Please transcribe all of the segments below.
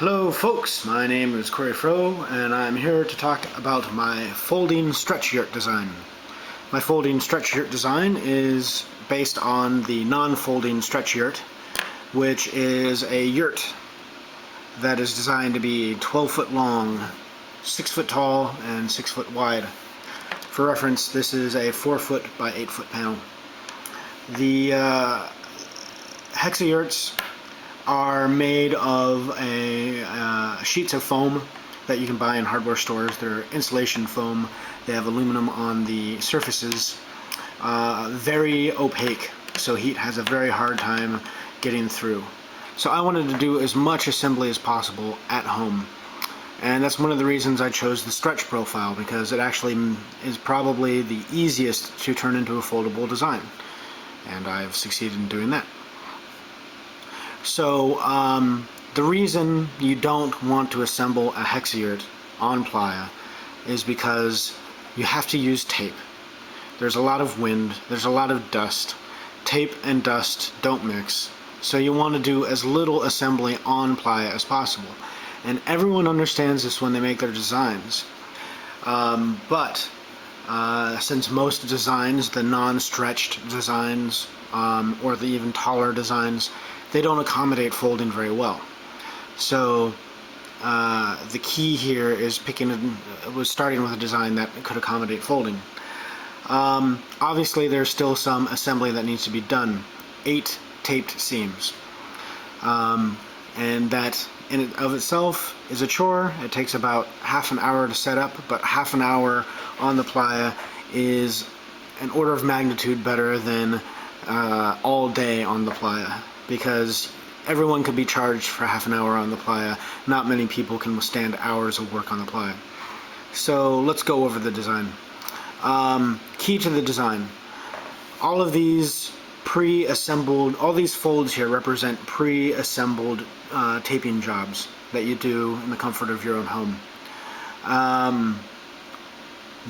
Hello folks, my name is Corey Fro and I'm here to talk about my folding stretch yurt design. My folding stretch yurt design is based on the non-folding stretch yurt, which is a yurt that is designed to be 12 foot long, 6 foot tall, and 6 foot wide. For reference, this is a 4 foot by 8 foot panel. The hex-a-yurts are made of sheets of foam that you can buy in hardware stores. They're insulation foam. They have aluminum on the surfaces. Very opaque, so heat has a very hard time getting through. So I wanted to do as much assembly as possible at home. And that's one of the reasons I chose the stretch profile, because it actually is probably the easiest to turn into a foldable design. And I've succeeded in doing that. So the reason you don't want to assemble a hex-a-yurt on playa is because you have to use tape. There's a lot of wind, there's a lot of dust. Tape and dust don't mix. So you want to do as little assembly on playa as possible. And everyone understands this when they make their designs. But since most designs, the non-stretched designs, or the even taller designs, they don't accommodate folding very well. So the key here is starting with a design that could accommodate folding. Obviously there's still some assembly that needs to be done. 8 taped seams. And that in and of itself is a chore. It takes about half an hour to set up, but half an hour on the playa is an order of magnitude better than all day on the playa, because everyone could be charged for half an hour on the playa. Not many people can withstand hours of work on the playa. So let's go over the design. Key to the design. All of these pre-assembled, all these folds here represent pre-assembled taping jobs that you do in the comfort of your own home.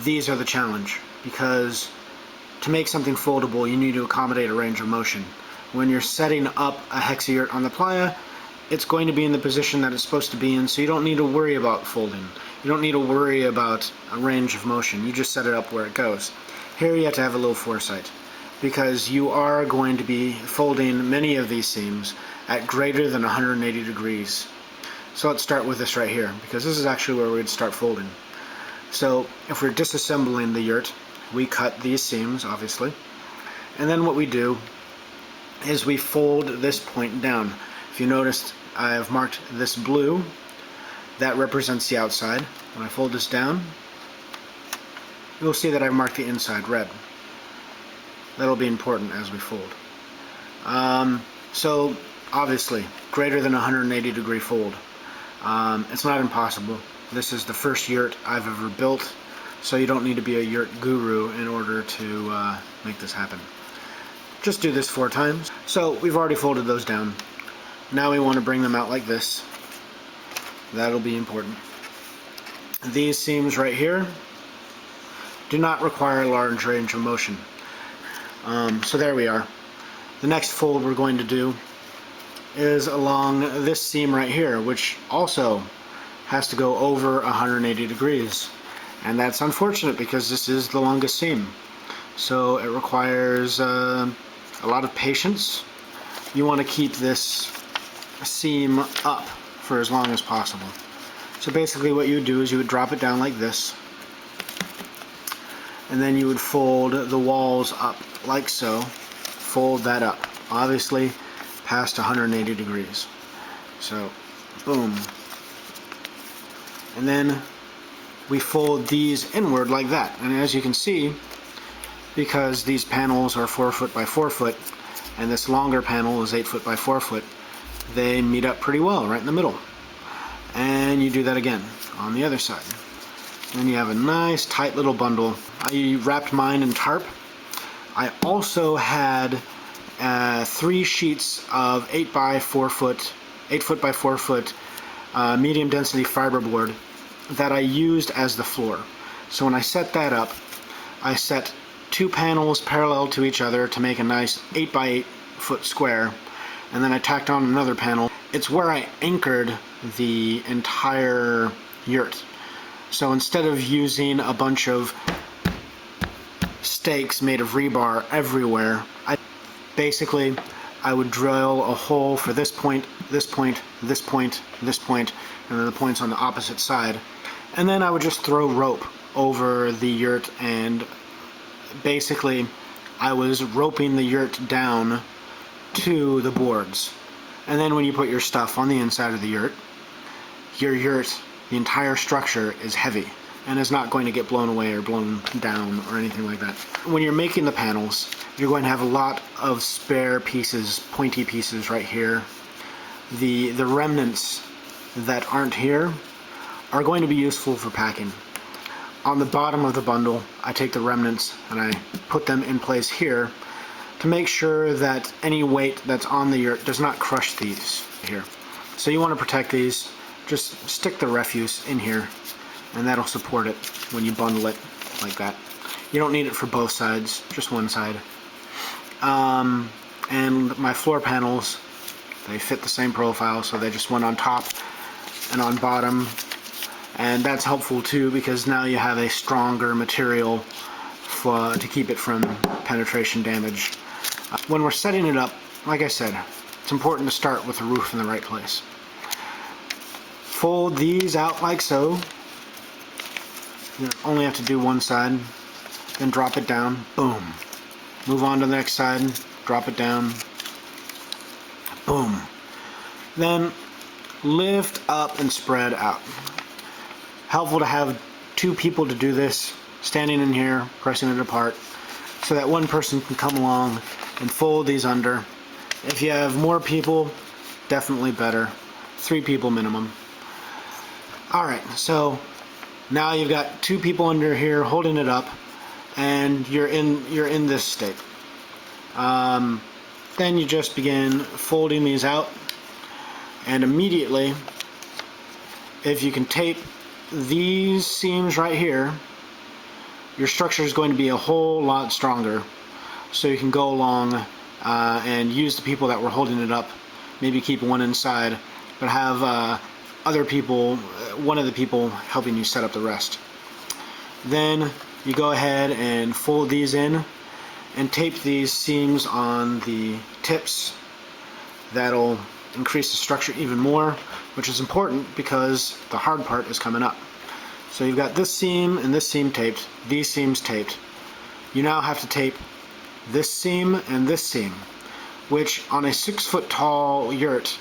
These are the challenge, because to make something foldable you need to accommodate a range of motion. When you're setting up a hex-a-yurt on the playa, it's going to be in the position that it's supposed to be in, so you don't need to worry about folding. You don't need to worry about a range of motion. You just set it up where it goes. Here you have to have a little foresight, because you are going to be folding many of these seams at greater than 180 degrees. So let's start with this right here, because this is actually where we'd start folding. So if we're disassembling the yurt, we cut these seams, obviously, and then what we do is we fold this point down. If you noticed, I have marked this blue. That represents the outside. When I fold this down, you'll see that I've marked the inside red. That'll be important as we fold. So obviously, greater than 180 degree fold. It's not impossible. This is the first yurt I've ever built, so you don't need to be a yurt guru in order to make this happen. Just do this 4 times. So we've already folded those down. Now we want to bring them out like this. That'll be important. These seams right here do not require a large range of motion. So there we are. The next fold we're going to do is along this seam right here, which also has to go over 180 degrees. And that's unfortunate, because this is the longest seam. So it requires a lot of patience. You want to keep this seam up for as long as possible. So basically what you would do is you would drop it down like this, and then you would fold the walls up like so. Fold that up, obviously past 180 degrees. So boom. And then we fold these inward like that. And as you can see, because these panels are 4 foot by 4 foot, and this longer panel is 8 foot by 4 foot, they meet up pretty well right in the middle. And you do that again on the other side. Then you have a nice tight little bundle. I wrapped mine in tarp. I also had 3 sheets of 8 foot by 4 foot medium density fiberboard that I used as the floor. So when I set that up, I set 2 panels parallel to each other to make a nice 8 by 8 foot square, and then I tacked on another panel. It's where I anchored the entire yurt. So instead of using a bunch of stakes made of rebar everywhere, I would drill a hole for this point, this point, this point, this point, and then the points on the opposite side. And then I would just throw rope over the yurt, and basically I was roping the yurt down to the boards. And then when you put your stuff on the inside of the yurt, the entire structure is heavy and is not going to get blown away or blown down or anything like that. When you're making the panels, you're going to have a lot of spare pieces, pointy pieces right here. The remnants that aren't here are going to be useful for packing. On the bottom of the bundle, I take the remnants and I put them in place here to make sure that any weight that's on the yurt does not crush these here. So you want to protect these. Just stick the refuse in here, and that'll support it when you bundle it like that. You don't need it for both sides, just one side. And my floor panels, they fit the same profile, so they just went on top and on bottom. And that's helpful too, because now you have a stronger material to keep it from penetration damage. When we're setting it up, like I said, it's important to start with the roof in the right place. Fold these out like so. You only have to do one side, then drop it down, boom. Move on to the next side, drop it down, boom. Then lift up and spread out. Helpful to have two people to do this, standing in here, pressing it apart, so that one person can come along and fold these under. If you have more people, definitely better. 3 people minimum. Alright, so now you've got 2 people under here holding it up, and you're in this state. Then you just begin folding these out, and immediately, if you can tape these seams right here, your structure is going to be a whole lot stronger. So you can go along and use the people that were holding it up, maybe keep one inside, but have other people, one of the people helping you set up the rest. Then you go ahead and fold these in and tape these seams on the tips. That'll increase the structure even more, which is important because the hard part is coming up. So you've got this seam and this seam taped, these seams taped. You now have to tape this seam and this seam, which on a 6-foot tall yurt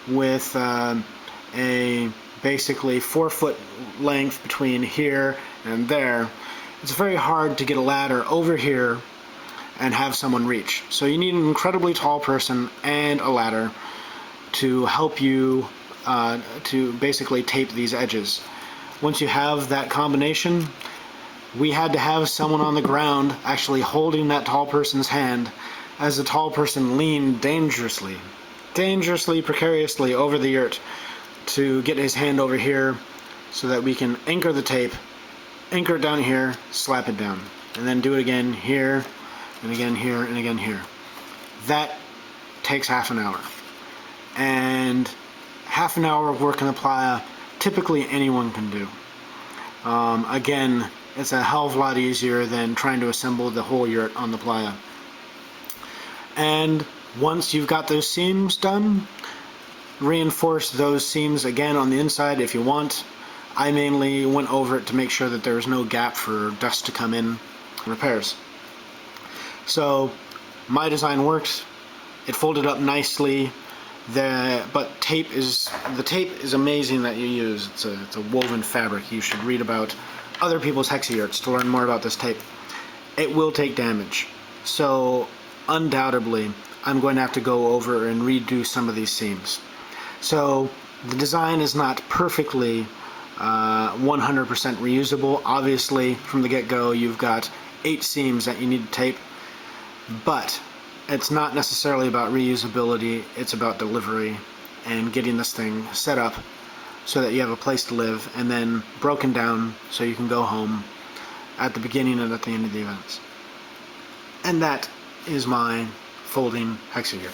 with a basically 4-foot length between here and there, it's very hard to get a ladder over here and have someone reach. So you need an incredibly tall person and a ladder to help you to basically tape these edges. Once you have that combination, we had to have someone on the ground actually holding that tall person's hand as the tall person leaned dangerously, precariously over the yurt to get his hand over here so that we can anchor the tape, anchor it down here, slap it down, and then do it again here, and again here, and again here. That takes half an hour. And half an hour of work in the playa, typically anyone can do. Again, it's a hell of a lot easier than trying to assemble the whole yurt on the playa. And once you've got those seams done, reinforce those seams again on the inside if you want. I mainly went over it to make sure that there was no gap for dust to come in. Repairs. So my design worked. It folded up nicely. But the tape is amazing that you use. It's a woven fabric. You should read about other people's hex-a-yurts to learn more about this tape. It will take damage. So undoubtedly, I'm going to have to go over and redo some of these seams. So the design is not perfectly 100% reusable. Obviously, from the get-go, you've got 8 seams that you need to tape, but it's not necessarily about reusability. It's about delivery and getting this thing set up so that you have a place to live, and then broken down so you can go home at the beginning and at the end of the events. And that is my folding hex-a-yurt.